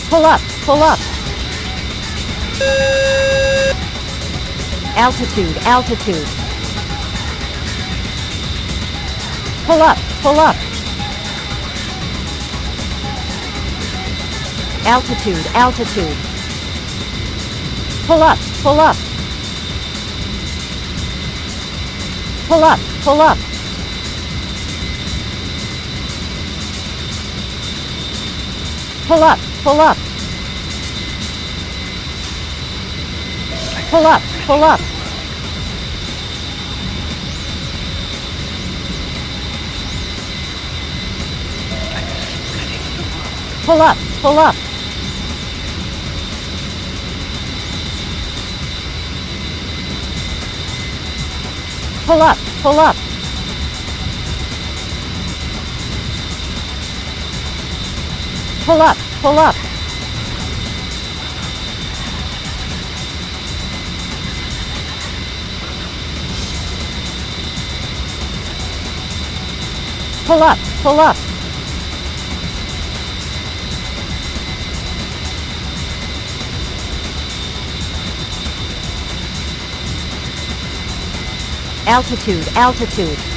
Pull up, pull up. Altitude, altitude. Pull up, pull up. Altitude, altitude. Pull up, pull up. Pull up, pull up. Pull up, pull up. Pull up, pull up. Pull up, pull up. Pull up, pull up. Pull up, pull up. Pull up, pull up. Altitude, altitude.